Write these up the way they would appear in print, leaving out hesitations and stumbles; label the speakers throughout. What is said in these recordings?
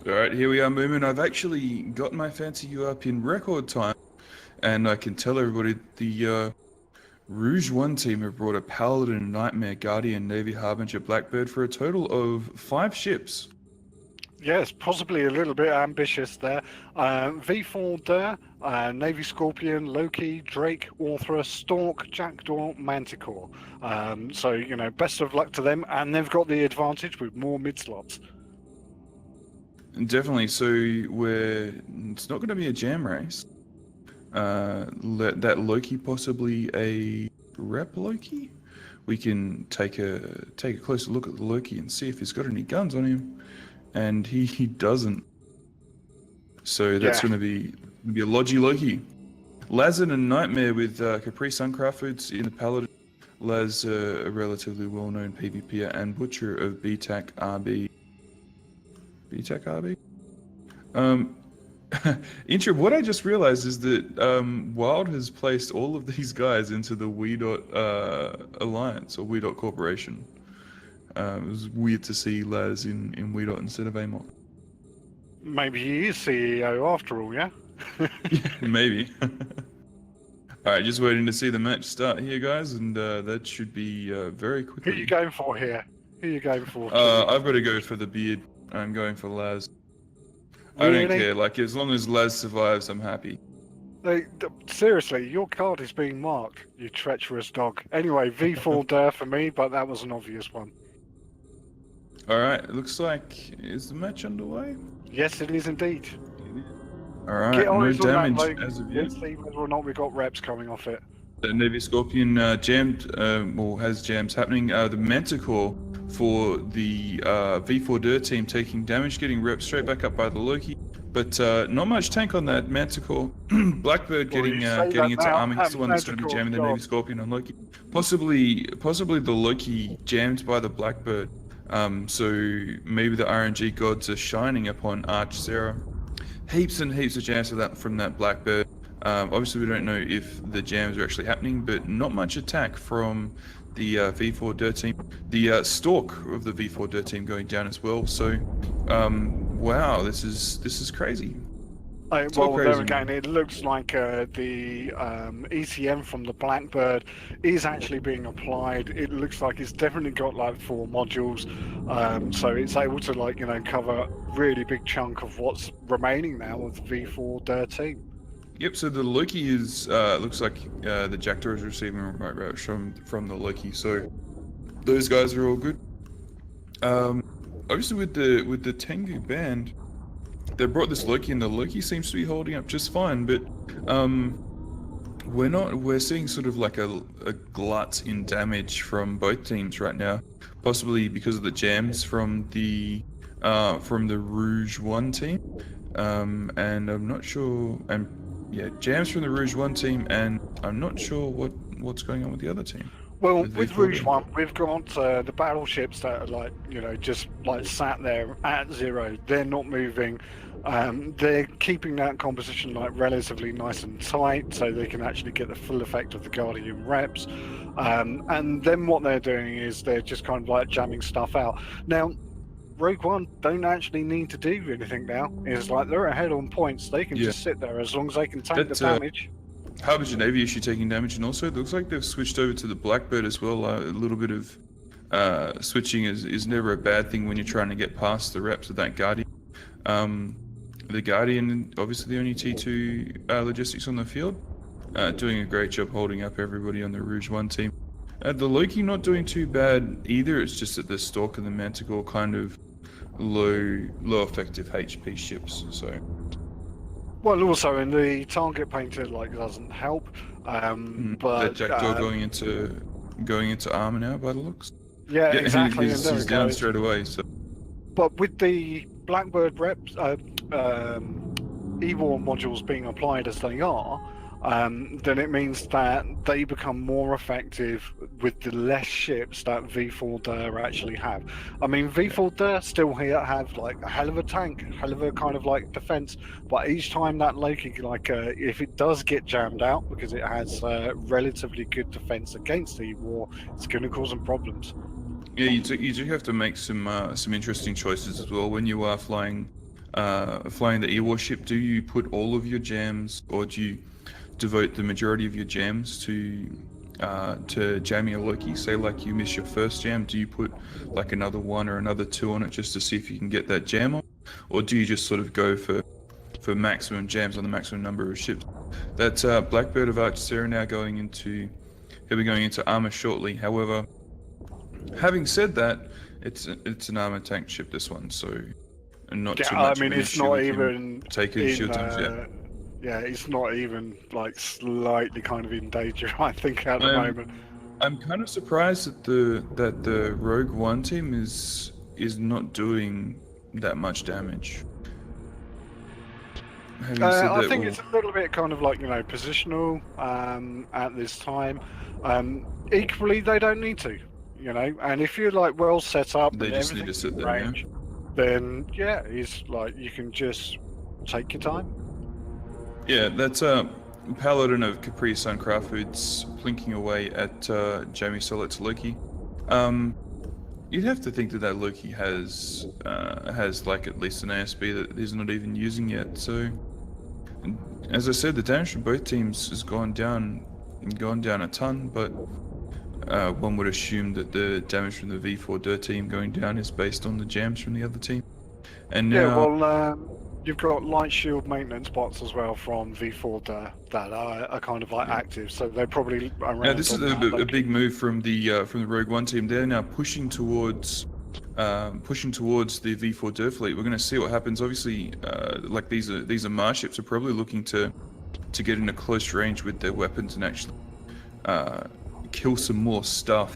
Speaker 1: Alright, here we are, Moomin. I've actually got my fancy you up in record time, and I can tell everybody the Rouge 1 team have brought a Paladin, Nightmare, Guardian, Navy, Harbinger, Blackbird for a total of 5 ships.
Speaker 2: Yes, possibly a little bit ambitious there. V4DER, Navy Scorpion, Loki, Drake, Orthra, Stork, Jackdaw, Manticore. So, best of luck to them. And they've got the advantage with more mid-slots.
Speaker 1: Definitely, so it's not going to be a jam race. That Loki possibly a rep Loki? We can take a closer look at the Loki and see if he's got any guns on him. And he doesn't. So that's going to be a Logi Loki. Lazard and Nightmare with Capri Suncraft Foods in the Paladin. Laz, a relatively well-known PvPer, and Butcher of BTAC RB. BTAC RB? Intro, what I just realized is that Wild has placed all of these guys into the V4DER Alliance, or V4DER Corporation. It was weird to see Laz in V4DER instead of AMOC.
Speaker 2: Maybe he is CEO after all, yeah?
Speaker 1: Yeah, maybe. Alright, just waiting to see the match start here, guys, and that should be very quickly.
Speaker 2: Who are you going for here? Who are you going for?
Speaker 1: I've got to go for the beard. I'm going for Laz. Really? I don't care, like, as long as Laz survives, I'm happy.
Speaker 2: Seriously, your card is being marked, you treacherous dog. Anyway, V4DER for me, but that was an obvious one.
Speaker 1: Alright, it looks like, is the match underway?
Speaker 2: Yes, it is indeed.
Speaker 1: Alright, no damage as of yet.
Speaker 2: Let's see whether or not we got reps coming off it.
Speaker 1: The Navy Scorpion jammed, or has jams happening. The Manticore for the V4DER team taking damage, getting reps straight back up by the Loki. But not much tank on that Manticore. Blackbird getting into armor. He's the one that's going to be jamming the Navy Scorpion on Loki. Possibly the Loki jammed by the Blackbird. So maybe the RNG gods are shining upon Arch Sarah. Heaps and heaps of jams from that Blackbird. Obviously we don't know if the jams are actually happening, but not much attack from the V4DER team. The Stork of the V4DER team going down as well. So, wow, this is crazy.
Speaker 2: Well, there again, it looks like the ECM from the Blackbird is actually being applied. It looks like it's definitely got like 4 modules, so it's able to cover a really big chunk of what's remaining now of the V4DER team.
Speaker 1: Yep. So the Loki is looks like the Jackdaw is receiving a remote route from the Loki. So those guys are all good. Obviously with the Tengu band, they brought this Loki, and the Loki seems to be holding up just fine, but we're seeing sort of like a glut in damage from both teams right now, possibly because of the jams from the Rouge 1 team, and I'm not sure, jams from the Rouge 1 team, and I'm not sure what's going on with the other team.
Speaker 2: Well, with Rouge 1, we've got the battleships that are just sat there at 0. They're not moving. They're keeping that composition relatively nice and tight, so they can actually get the full effect of the Guardian reps. And then what they're doing is they're just kind of jamming stuff out. Now, Rogue One don't actually need to do anything now. It's they're ahead on points. They can just sit there as long as they can tank the damage.
Speaker 1: Harbinger Navy issue taking damage, and also it looks like they've switched over to the Blackbird as well. A little bit of switching is never a bad thing when you're trying to get past the reps of that Guardian. The Guardian, obviously the only T2 logistics on the field, doing a great job holding up everybody on the Rouge 1 team. The Loki not doing too bad either. It's just that the Stork and the Manticore kind of low effective HP ships. So.
Speaker 2: Well, also, and the target painter doesn't help. But
Speaker 1: that Jackdaw going into armor now by the looks.
Speaker 2: Yeah, exactly.
Speaker 1: He's down straight away. So.
Speaker 2: But with the Blackbird reps, EVOR modules being applied as they are, then it means that they become more effective with the less ships that V4DER actually have. I mean, V4DER still here have a hell of a tank, a hell of a kind of defense, but each time that Loki, if it does get jammed out, because it has relatively good defense against EVOR, it's going to cause them problems.
Speaker 1: Yeah, you do have to make some interesting choices as well when you are flying flying the E-warship, do you put all of your jams, or do you devote the majority of your jams to jamming a Loki? Say like you miss your first jam, do you put like another one or another two on it just to see if you can get that jam on, or do you just sort of go for maximum jams on the maximum number of ships? That Blackbird of Archer now he'll be going into armor shortly. However, having said that, it's an armor tank ship, this one, so not too much.
Speaker 2: I mean, it's not even
Speaker 1: taking shield damage yet.
Speaker 2: Yeah, it's not even like slightly kind of in danger, I think, at the moment.
Speaker 1: I'm kind of surprised that the Rogue One team is not doing that much damage.
Speaker 2: I think it's a little bit kind of like, positional at this time. Equally, they don't need to, and if you're like well set up,
Speaker 1: they just need to sit there.
Speaker 2: Range, then yeah, it's like you can just take your time.
Speaker 1: Yeah, that's Paladin of Capri Sun Craft Foods plinking away at Jamie Sollet's Loki. You'd have to think that Loki has like at least an ASB that he's not even using yet. So, as I said, the damage from both teams has gone down a ton. But one would assume that the damage from the V4DER team going down is based on the jams from the other team. And now,
Speaker 2: you've got light shield maintenance bots as well from V4DER that are kind of like active, so they're probably around.
Speaker 1: Yeah, this is a big move from the Rogue One team. They're now pushing towards the V4DER fleet. We're going to see what happens. Obviously, like these are Mars ships are probably looking to get in a close range with their weapons and actually kill some more stuff.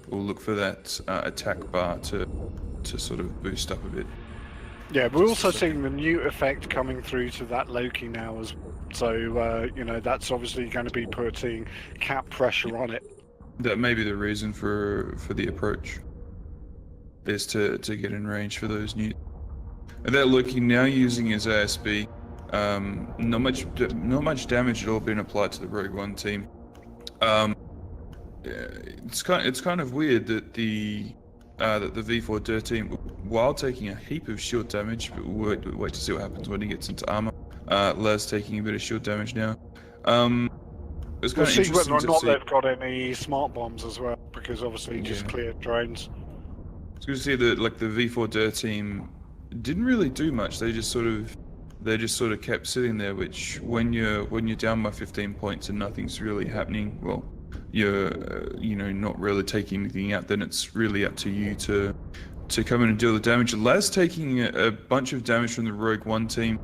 Speaker 1: We'll look for that attack bar to sort of boost up a bit.
Speaker 2: Yeah, we're also seeing the new effect coming through to that Loki now as well. So, that's obviously going to be putting cap pressure on it.
Speaker 1: That may be the reason for the approach, is to get in range for those new. And that Loki now using his ASB, not much damage at all being applied to the Rogue One team. It's kind of weird that the V4DER team, while taking a heap of shield damage, but we'll wait to see what happens when he gets into armor. Laz taking a bit of shield damage now. It's kind of interesting
Speaker 2: whether or
Speaker 1: to
Speaker 2: not
Speaker 1: see.
Speaker 2: They've got any smart bombs as well, because obviously just cleared drones.
Speaker 1: It's good to see that like the V4DER team didn't really do much. They just sort of kept sitting there. Which when you're down by 15 points and nothing's really happening, well, you're not really taking anything out, then it's really up to you to come in and deal the damage. Laz taking a bunch of damage from the Rogue One team,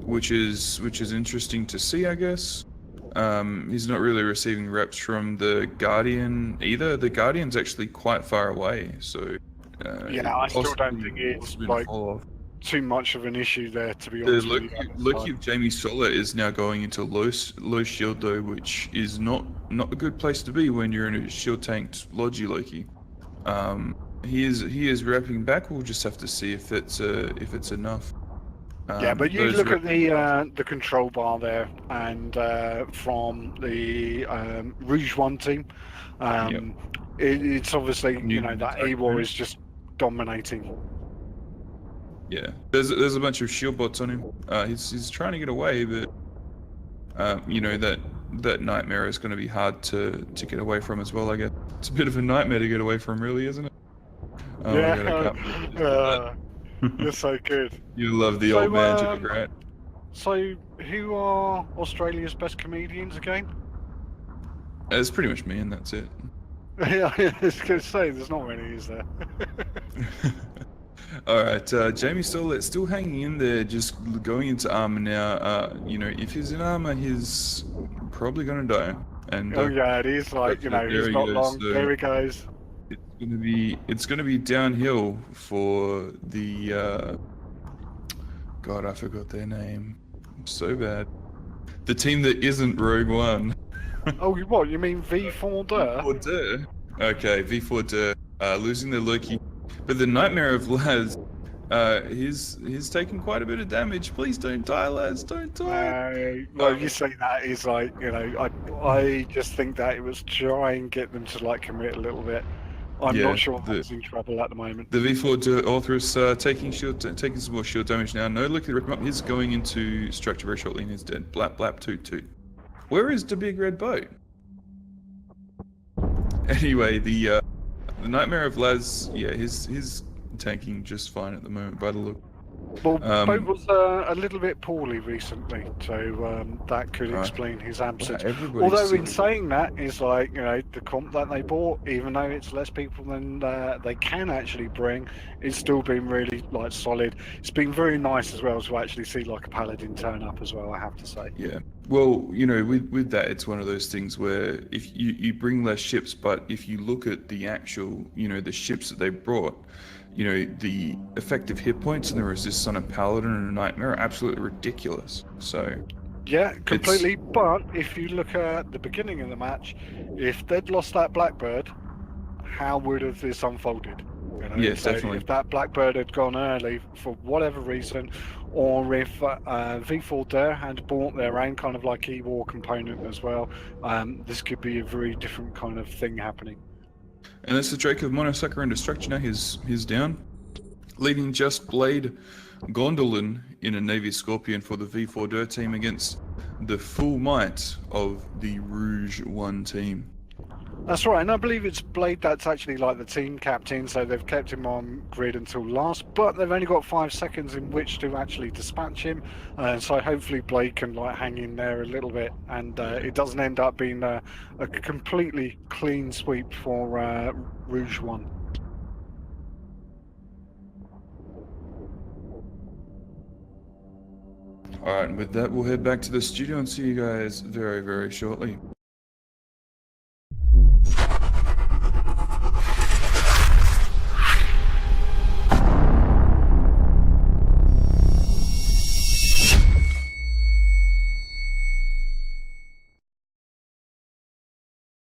Speaker 1: which is interesting to see, I guess. He's not really receiving reps from the Guardian either. The Guardian's actually quite far away, so
Speaker 2: I still don't think it's like too much of an issue there, to be honest.
Speaker 1: Loki of Jamie Sollet is now going into low shield though, which is not a good place to be when you're in a shield tanked Logi Loki. He is wrapping back. We'll just have to see if it's enough.
Speaker 2: But you look at the control bar there, and from the Rouge One team, it's obviously that AWOL is just dominating.
Speaker 1: Yeah, there's a bunch of shield bots on him. He's trying to get away, but that nightmare is going to be hard to get away from as well. I guess it's a bit of a nightmare to get away from, really, isn't it?
Speaker 2: You're so good.
Speaker 1: You love the old man joke, right?
Speaker 2: So, who are Australia's best comedians again?
Speaker 1: It's pretty much me, and that's it.
Speaker 2: Yeah, I was going to say, there's not many, is there?
Speaker 1: Alright, Jamie Sollet still hanging in there, just going into armor now. If he's in armor, he's probably going to die. And
Speaker 2: it is like, he's not long. So there he goes.
Speaker 1: It's gonna be downhill for the God, I forgot their name. So bad. The team that isn't Rogue One.
Speaker 2: Oh, what? You mean V4DER?
Speaker 1: V4DER. Okay, V4DER losing their Loki, but the nightmare of Laz. He's taken quite a bit of damage. Please don't die, Laz. Don't die.
Speaker 2: No, you say that is like, I just think that it was try and get them to like commit a little bit. I'm
Speaker 1: Yeah,
Speaker 2: not sure
Speaker 1: the
Speaker 2: that's in trouble at the moment.
Speaker 1: the V4 author is taking some more shield damage now. No lucky to rip him up. He's going into structure very shortly and he's dead. Blap blap toot toot. Where is the big red boat? Anyway, the Nightmare of Laz, yeah, his tanking just fine at the moment by the look.
Speaker 2: Well, Boat was a little bit poorly recently, so that could
Speaker 1: Right.
Speaker 2: explain his absence.
Speaker 1: Everybody's
Speaker 2: Although in
Speaker 1: sick.
Speaker 2: saying that, it's like, you know, the comp that they bought, even though it's less people than they can actually bring, it's still been really like solid. It's been very nice as well to actually see like a paladin turn up as well, I have to say.
Speaker 1: Yeah. Well, you know, with that, it's one of those things where if you bring less ships, but if you look at the actual, you know, the ships that they brought, you know, the effective hit points and the resists on a paladin and a nightmare are absolutely ridiculous. So
Speaker 2: Yeah, completely. But if you look at the beginning of the match, if they'd lost that Blackbird, how would have this unfolded? You know,
Speaker 1: yes,
Speaker 2: so
Speaker 1: definitely.
Speaker 2: if that Blackbird had gone early for whatever reason, or if V4DER had bought their own kind of like E-War component as well, this could be a very different kind of thing happening.
Speaker 1: And that's the Drake of Monosucker and Destruction now. He's down, leaving just Blade Gondolin in a Navy Scorpion for the V4DER team against the full might of the Rouge 1 team.
Speaker 2: That's right, and I believe it's Blade that's actually like the team captain, so they've kept him on grid until last, but they've only got 5 seconds in which to actually dispatch him, so hopefully Blade can like hang in there a little bit, and it doesn't end up being a completely clean sweep for Rouge 1.
Speaker 1: Alright, and with that, we'll head back to the studio and see you guys very, very shortly.